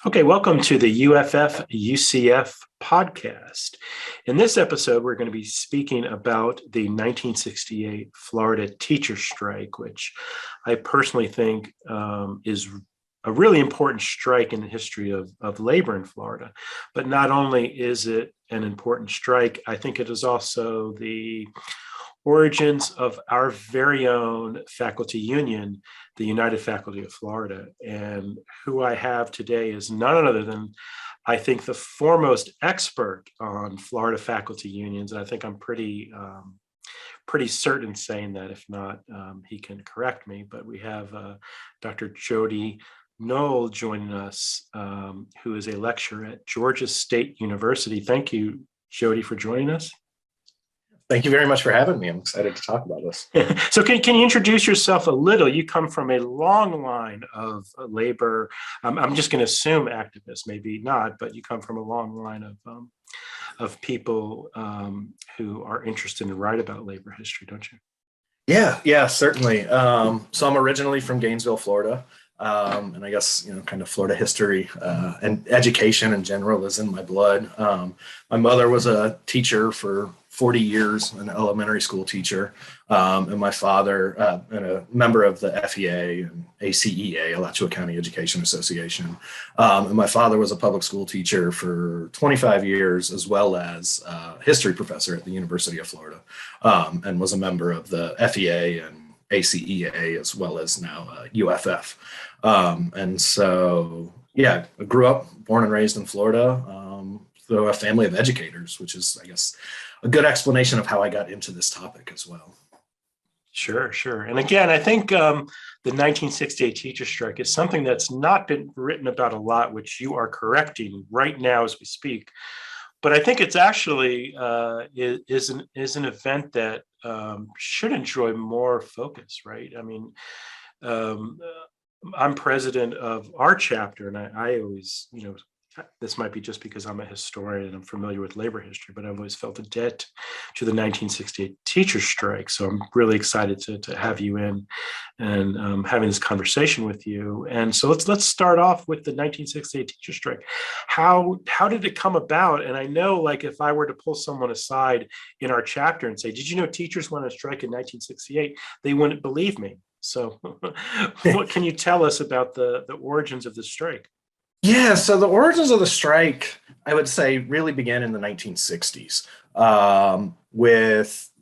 Okay, welcome to the UFF UCF podcast. In this episode, we're going to be speaking about the 1968 Florida teacher strike, which I personally think is a really important strike in the history of labor in Florida. But not only is it an important strike, I think it is also the origins of our very own faculty union, the United Faculty of Florida. And who I have today is none other than, I think, the foremost expert on Florida faculty unions. And I think I'm pretty certain saying that. If not, he can correct me. But we have Dr. Jody Knoll joining us, who is a lecturer at Georgia State University. Thank you, Jody, for joining us. Thank you very much for having me. I'm excited to talk about this. So can you introduce yourself a little? You come from a long line of labor. I'm just going to assume activists, maybe not, but you come from a long line of people who are interested in write about labor history, don't you? Yeah, certainly. So I'm originally from Gainesville, Florida. And I guess, kind of Florida history and education in general is in my blood. My mother was a teacher for 40 years, an elementary school teacher, and my father, and a member of the FEA and ACEA, Alachua County Education Association. And my father was a public school teacher for 25 years, as well as a history professor at the University of Florida, and was a member of the FEA and ACEA, as well as now UFF. And so, yeah, I grew up, born and raised in Florida, through a family of educators, which is, I guess, a good explanation of how I got into this topic as well. Sure. And again, I think the 1968 teacher strike is something that's not been written about a lot, which you are correcting right now as we speak. But I think it's actually is an event that should enjoy more focus, right? I mean, I'm president of our chapter, and I always, this might be just because I'm a historian and I'm familiar with labor history, but I've always felt a debt to the 1968 teacher strike. So I'm really excited to have you in and having this conversation with you. And so let's start off with the 1968 teacher strike. How did it come about? And I know, like, if I were to pull someone aside in our chapter and say, "Did you know teachers went on strike in 1968?" they wouldn't believe me. So what can you tell us about the origins of the strike? Yeah, so the origins of the strike, I would say, really began in the 1960s.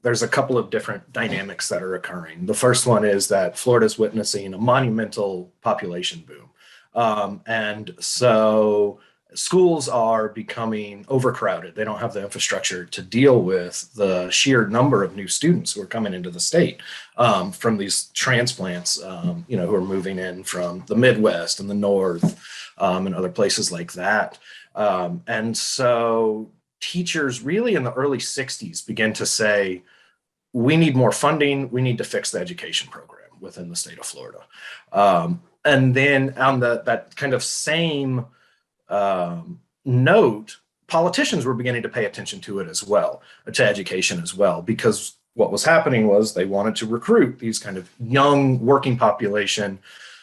There's a couple of different dynamics that are occurring. The first one is that Florida's witnessing a monumental population boom. And so schools are becoming overcrowded. They don't have the infrastructure to deal with the sheer number of new students who are coming into the state from these transplants, who are moving in from the Midwest and the North and other places like that. And so teachers really in the early 60s began to say, we need more funding. We need to fix the education program within the state of Florida. And then on that kind of same note, politicians were beginning to pay attention to it as well, to education as well, because what was happening was they wanted to recruit these kind of young working population,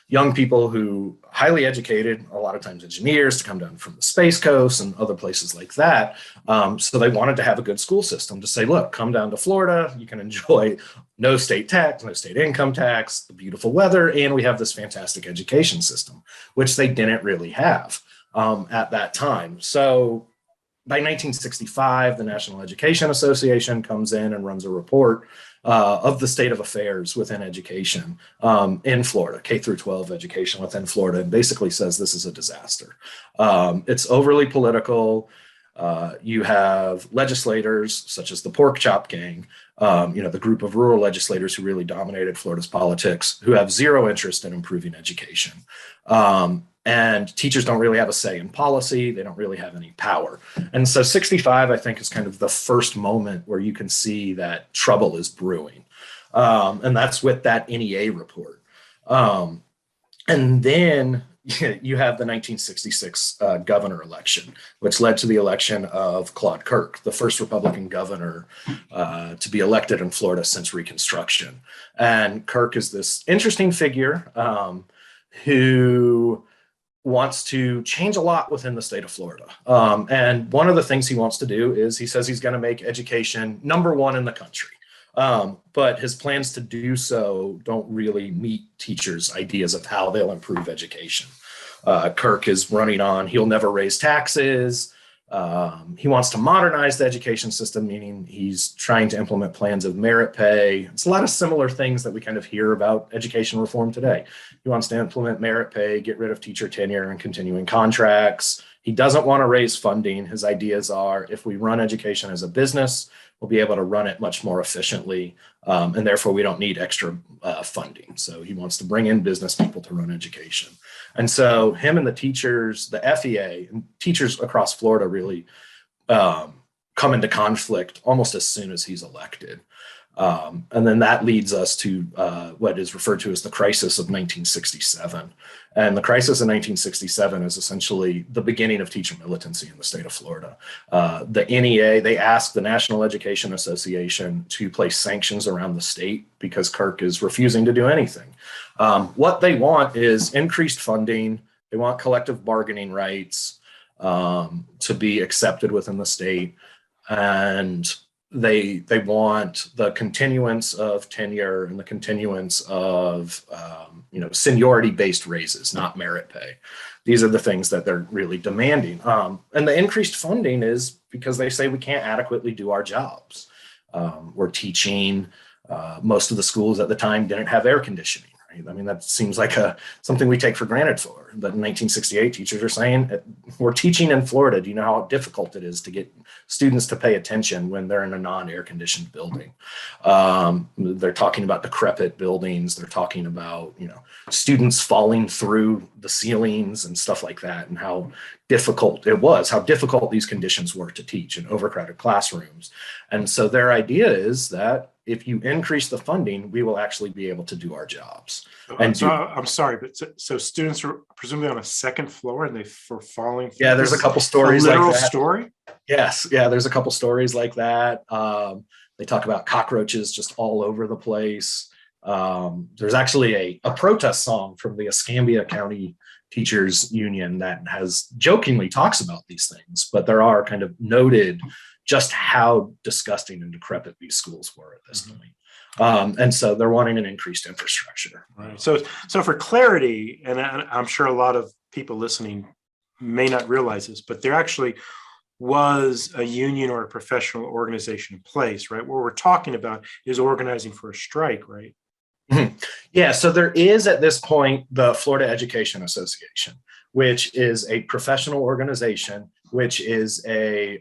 young people who highly educated, a lot of times engineers, to come down from the Space Coast and other places like that. So they wanted to have a good school system to say, look, come down to Florida, you can enjoy no state tax, no state income tax, the beautiful weather, and we have this fantastic education system, which they didn't really have at that time. So by 1965, the National Education Association comes in and runs a report of the state of affairs within education in Florida, K through 12 education within Florida, and basically says this is a disaster. It's overly political. You have legislators such as the Pork Chop Gang, the group of rural legislators who really dominated Florida's politics, who have zero interest in improving education. And teachers don't really have a say in policy. They don't really have any power. And so 65, I think, is kind of the first moment where you can see that trouble is brewing. And that's with that NEA report. And then you have the 1966 governor election, which led to the election of Claude Kirk, the first Republican governor to be elected in Florida since Reconstruction. And Kirk is this interesting figure who wants to change a lot within the state of Florida. And one of the things he wants to do is he says he's going to make education #1 in the country. But his plans to do so don't really meet teachers' ideas of how they'll improve education. Kirk is running on, he'll never raise taxes. He wants to modernize the education system, meaning he's trying to implement plans of merit pay. It's a lot of similar things that we kind of hear about education reform today. He wants to implement merit pay, get rid of teacher tenure and continuing contracts. He doesn't want to raise funding. His ideas are, if we run education as a business, we'll be able to run it much more efficiently, and therefore we don't need extra funding. So he wants to bring in business people to run education. And so him and the teachers, the FEA, and teachers across Florida really come into conflict almost as soon as he's elected. And then that leads us to what is referred to as the crisis of 1967. And the crisis of 1967 is essentially the beginning of teacher militancy in the state of Florida. The NEA, they asked the National Education Association to place sanctions around the state because Kirk is refusing to do anything. What they want is increased funding. They want collective bargaining rights to be accepted within the state. And they want the continuance of tenure and the continuance of seniority-based raises, not merit pay. These are the things that they're really demanding. And the increased funding is because they say we can't adequately do our jobs. We're teaching. Most of the schools at the time didn't have air conditioning. I mean, that seems like something we take for granted for. But in 1968, teachers are saying, we're teaching in Florida. Do you know how difficult it is to get students to pay attention when they're in a non-air conditioned building? They're talking about decrepit buildings. They're talking about, students falling through the ceilings and stuff like that, and how difficult it was, how difficult these conditions were to teach in overcrowded classrooms. And so their idea is that if you increase the funding, we will actually be able to do our jobs. I'm sorry, but so students were presumably on a second floor and they were falling through. Yeah, there's a couple stories like that. Story? Yes, yeah, there's a couple stories like that. They talk about cockroaches just all over the place. There's actually a protest song from the Escambia County Teachers Union that has jokingly talks about these things, but there are kind of noted just how disgusting and decrepit these schools were at this point. And so they're wanting an increased infrastructure. Right. So for clarity, and I'm sure a lot of people listening may not realize this, but there actually was a union or a professional organization in place, right? What we're talking about is organizing for a strike, right? Mm-hmm. Yeah, so there is at this point the Florida Education Association, which is a professional organization, which is a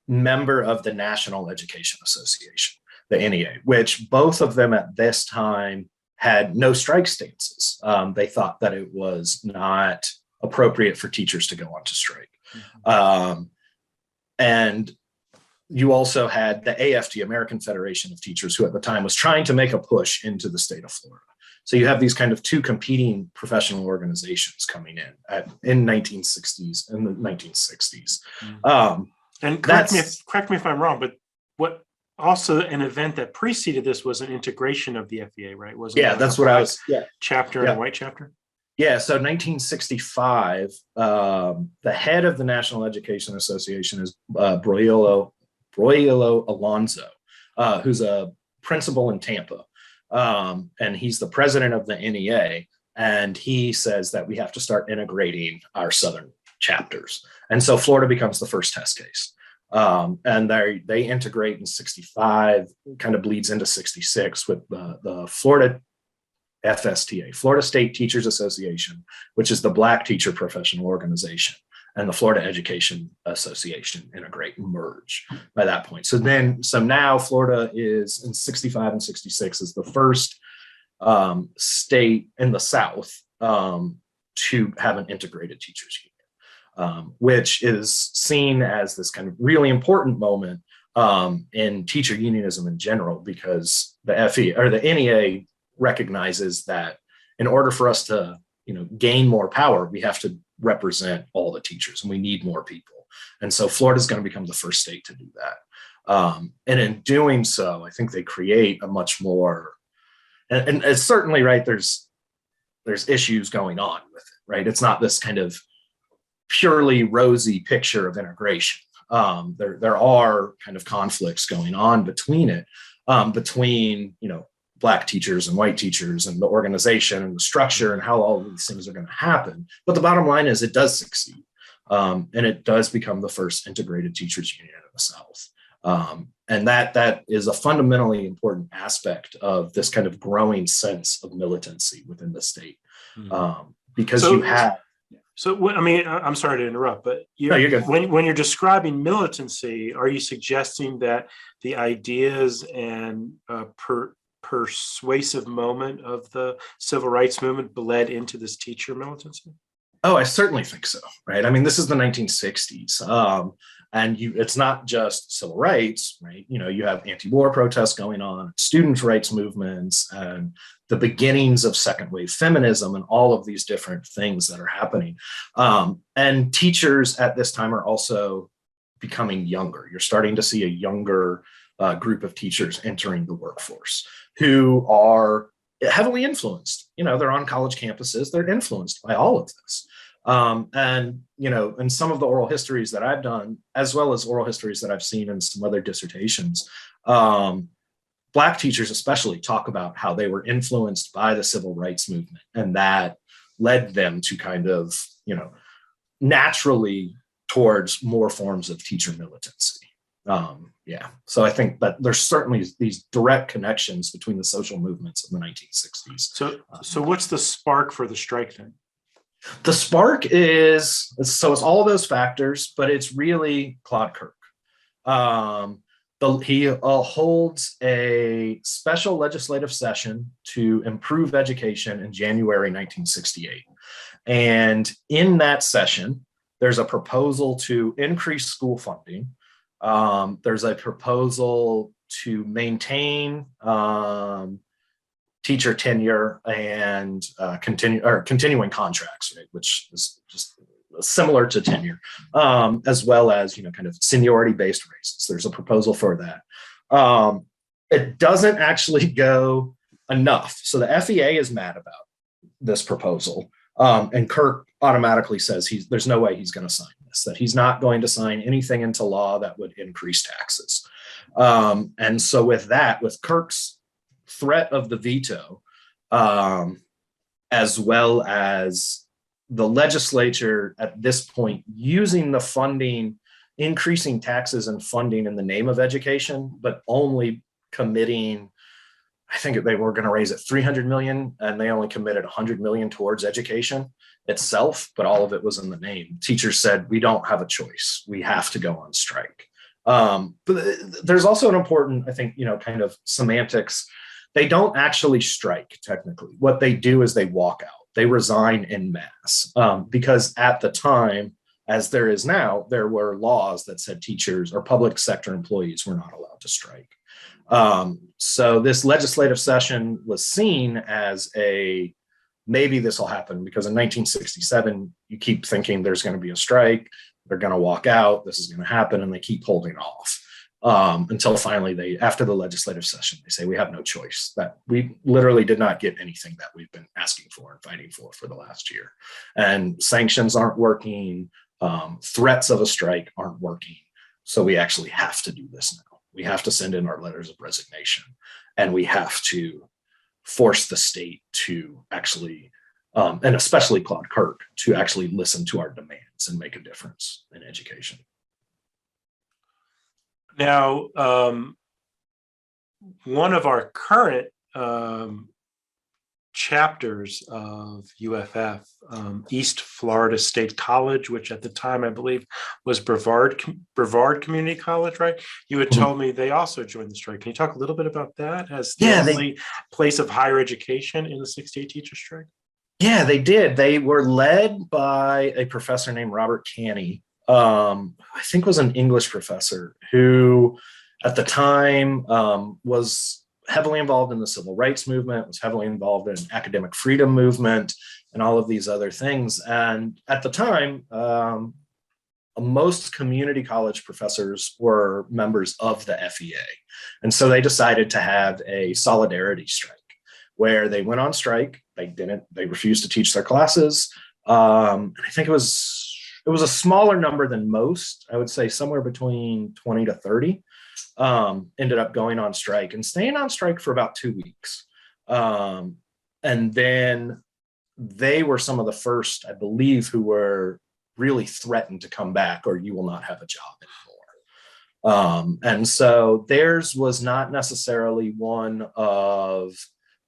member of the National Education Association, the NEA, which both of them at this time had no strike stances. They thought that it was not appropriate for teachers to go on to strike. Mm-hmm. And you also had the AFT, American Federation of Teachers, who at the time was trying to make a push into the state of Florida. So you have these kind of two competing professional organizations coming in 1960s and the 1960s. Mm-hmm. And correct me if I'm wrong, but what also an event that preceded this was an integration of the FEA, right? Wasn't yeah, that's what I was. Yeah, chapter and a white chapter. Yeah, so 1965, the head of the National Education Association is Broylo Alonso, who's a principal in Tampa, and he's the president of the NEA. And he says that we have to start integrating our southern chapters. And so Florida becomes the first test case. And they integrate in 65, kind of bleeds into 66 with the Florida FSTA, Florida State Teachers Association, which is the Black teacher professional organization, and the Florida Education Association integrate and merge by that point. So now Florida is in 65 and 66 is the first state in the South to have an integrated teachers union, which is seen as this kind of really important moment in teacher unionism in general, because the FE or the NEA recognizes that in order for us to gain more power, we have to represent all the teachers, and we need more people. And so Florida is going to become the first state to do that. And in doing so, I think they create a much more, and it's certainly right, there's issues going on with it. right? It's not this kind of purely rosy picture of integration. There are kind of conflicts going on between it, between, Black teachers and white teachers and the organization and the structure and how all of these things are going to happen. But the bottom line is it does succeed. And it does become the first integrated teachers union in the South. And that is a fundamentally important aspect of this kind of growing sense of militancy within the state. Because So- you have. So, I'm sorry to interrupt, but You're good. when you're describing militancy, are you suggesting that the ideas and persuasive moment of the civil rights movement bled into this teacher militancy? Oh, I certainly think so. Right. I mean, this is the 1960s. And it's not just civil rights, right? You have anti-war protests going on, students' rights movements, and the beginnings of second wave feminism and all of these different things that are happening. And teachers at this time are also becoming younger. You're starting to see a younger group of teachers entering the workforce who are heavily influenced. They're on college campuses. They're influenced by all of this. And in some of the oral histories that I've done, as well as oral histories that I've seen in some other dissertations, Black teachers especially talk about how they were influenced by the civil rights movement, and that led them to kind of, naturally towards more forms of teacher militancy. So I think that there's certainly these direct connections between the social movements of the 1960s. So what's the spark for the strike then? The spark is, so it's all of those factors, but it's really Claude Kirk. He holds a special legislative session to improve education in January 1968. And in that session, there's a proposal to increase school funding. There's a proposal to maintain teacher tenure and continuing contracts, right, which is just similar to tenure, as well as kind of seniority-based raises. There's a proposal for that. It doesn't actually go enough. So the FEA is mad about this proposal, and Kirk automatically says there's no way he's going to sign this, that he's not going to sign anything into law that would increase taxes. And so with Kirk's threat of the veto, as well as the legislature at this point using the funding, increasing taxes and funding in the name of education, but only committing, I think they were going to raise it 300 million, and they only committed 100 million towards education itself, but all of it was in the name. Teachers said, we don't have a choice. We have to go on strike. But there's also an important, I think, kind of semantics. They don't actually strike, technically. What they do is they walk out. They resign en masse, because at the time, as there is now, there were laws that said teachers or public sector employees were not allowed to strike. So this legislative session was seen as maybe this will happen, because in 1967, you keep thinking there's going to be a strike, they're going to walk out, this is going to happen, and they keep holding off. Until finally after the legislative session, they say, we have no choice, that we literally did not get anything that we've been asking for and fighting for the last year. And sanctions aren't working. Threats of a strike aren't working. So we actually have to do this now. We have to send in our letters of resignation, and we have to force the state to actually, and especially Claude Kirk, to actually listen to our demands and make a difference in education. Now, one of our current chapters of UFF, East Florida State College, which at the time I believe was Brevard Community College, right? You had told me they also joined the strike. Can you talk a little bit about that as the only place of higher education in the 68 teacher strike? Yeah, they did. They were led by a professor named Robert Canny. I think was an English professor who at the time was heavily involved in the civil rights movement, was heavily involved in academic freedom movement and all of these other things. And at the time, most community college professors were members of the FEA. And so they decided to have a solidarity strike where they went on strike. They refused to teach their classes. And I think it was a smaller number than most. I would say somewhere between 20 to 30 ended up going on strike and staying on strike for about 2 weeks. And then they were some of the first, I believe, who were really threatened to come back or you will not have a job anymore. And so theirs was not necessarily one of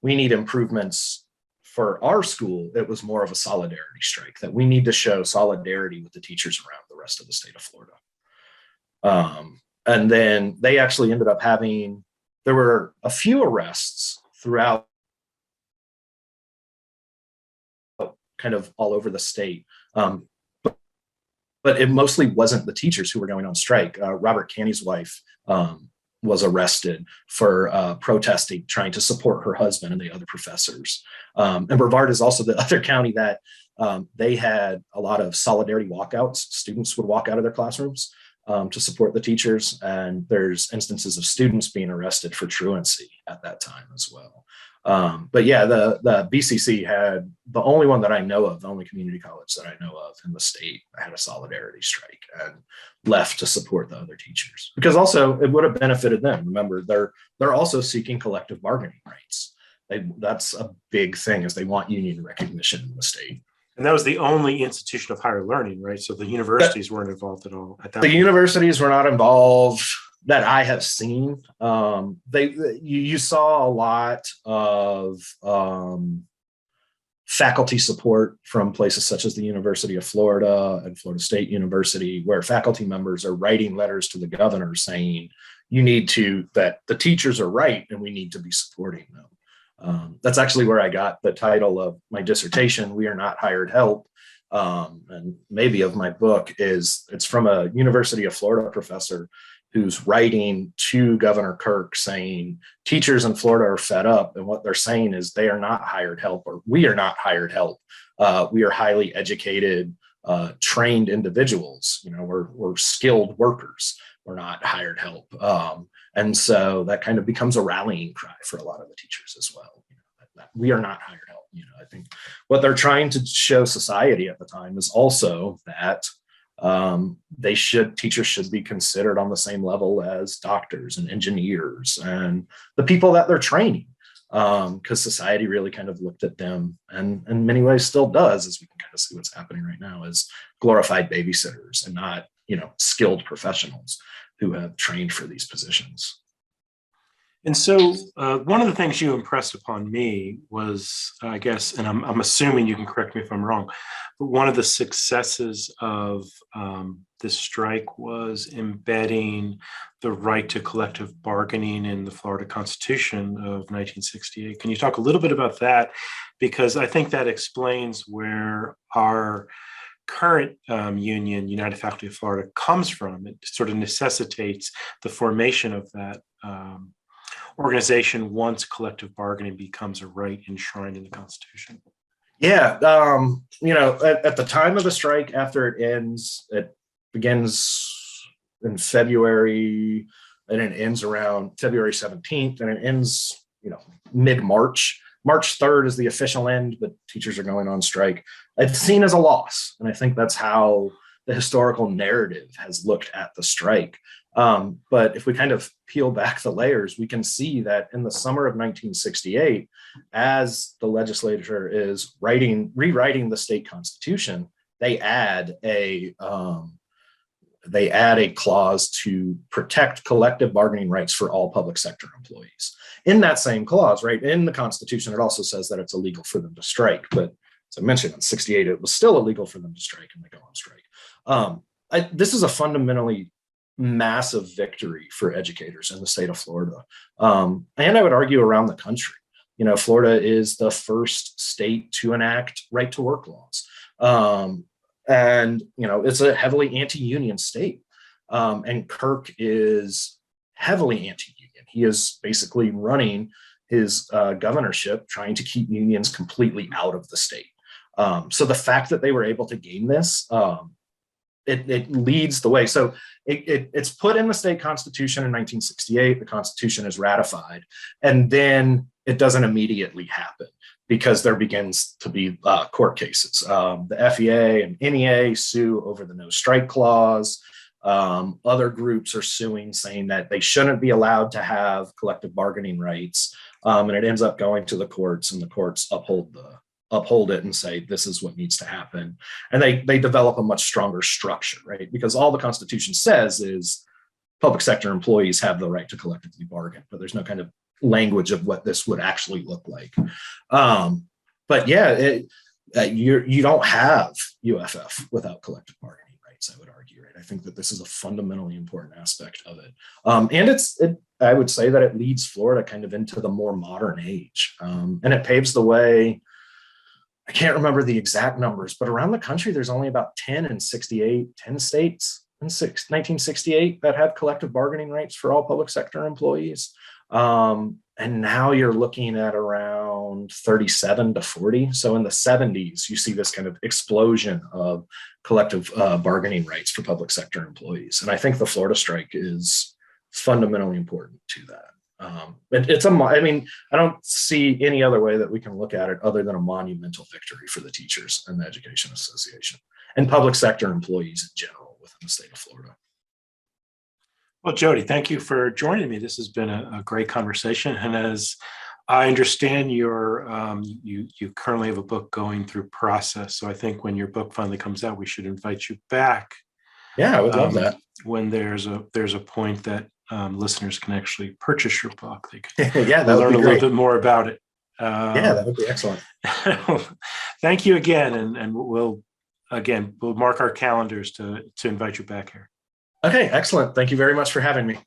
we need improvements for our school. It was more of a solidarity strike that we need to show solidarity with the teachers around the rest of the state of Florida. And then they actually ended up there were a few arrests throughout kind of all over the state. But it mostly wasn't the teachers who were going on strike. Robert Canny's wife was arrested for protesting, trying to support her husband and the other professors. And Brevard is also the other county that they had a lot of solidarity walkouts. Students would walk out of their classrooms to support the teachers. And there's instances of students being arrested for truancy at that time as well. But yeah, the BCC had the only one that I know of, the only community college that I know of in the state had a solidarity strike and left to support the other teachers because also it would have benefited them. Remember, they're also seeking collective bargaining rights. That's a big thing is they want union recognition in the state. And that was the only institution of higher learning, right? So the universities weren't involved at all at that point. Universities were not involved that I have seen. You saw a lot of faculty support from places such as the University of Florida and Florida State University, where faculty members are writing letters to the governor saying, that the teachers are right and we need to be supporting them. That's actually where I got the title of my dissertation, We Are Not Hired Help, and maybe of my book. It's from a University of Florida professor who's writing to Governor Kirk saying teachers in Florida are fed up. And what they're saying is they are not hired help, or we are not hired help. We are highly educated, trained individuals. We're skilled workers. We're not hired help. And so that kind of becomes a rallying cry for a lot of the teachers as well. That we are not hired help. I think what they're trying to show society at the time is also that teachers should be considered on the same level as doctors and engineers and the people that they're training, because society really kind of looked at them and in many ways still does, as we can kind of see what's happening right now, as glorified babysitters and not skilled professionals who have trained for these positions. And so one of the things you impressed upon me was, I guess, and I'm assuming you can correct me if I'm wrong, but one of the successes of this strike was embedding the right to collective bargaining in the Florida Constitution of 1968. Can you talk a little bit about that? Because I think that explains where our current union, United Faculty of Florida, comes from. It sort of necessitates the formation of that organization once collective bargaining becomes a right enshrined in the Constitution. Yeah, at the time of the strike, after it ends, it begins in February, and it ends around February 17th, and it ends, mid-March. March 3rd is the official end, but teachers are going on strike. It's seen as a loss, and I think that's how the historical narrative has looked at the strike. But if we kind of peel back the layers, we can see that in the summer of 1968, as the legislature is rewriting the state constitution, they add a clause to protect collective bargaining rights for all public sector employees. In that same clause, right, in the Constitution, it also says that it's illegal for them to strike. But as I mentioned, in 68, it was still illegal for them to strike, and they go on strike. This is a fundamentally massive victory for educators in the state of Florida. And I would argue around the country. Florida is the first state to enact right to work laws. And it's a heavily anti-union state. And Kirk is heavily anti-union. He is basically running his governorship trying to keep unions completely out of the state. So the fact that they were able to gain this, it leads the way. So it's put in the state constitution in 1968. The Constitution is ratified, and then it doesn't immediately happen. because there begins to be court cases. The FEA and NEA sue over the no strike clause. Other groups are suing, saying that they shouldn't be allowed to have collective bargaining rights. And it ends up going to the courts, and the courts uphold it and say this is what needs to happen. And they develop a much stronger structure, right? Because all the Constitution says is public sector employees have the right to collectively bargain, but there's no kind of language of what this would actually look like. But yeah, you don't have UFF without collective bargaining rights, I would argue, right? I think that this is a fundamentally important aspect of it. And I would say that it leads Florida kind of into the more modern age. And it paves the way. I can't remember the exact numbers, but around the country, there's only about 10 states in 1968 that had collective bargaining rights for all public sector employees. And now you're looking at around 37 to 40. So in the 70s, you see this kind of explosion of collective bargaining rights for public sector employees. And I think the Florida strike is fundamentally important to that. I don't see any other way that we can look at it other than a monumental victory for the teachers and the Education Association and public sector employees in general within the state of Florida. Well, Jody, thank you for joining me. This has been a great conversation. And as I understand, you currently have a book going through process. So I think when your book finally comes out, we should invite you back. Yeah, I would love that. When there's a point that listeners can actually purchase your book, they can yeah, that learn would be a little bit more about it. Yeah, that would be excellent. Thank you again, and we'll mark our calendars to invite you back here. Okay, excellent. Thank you very much for having me.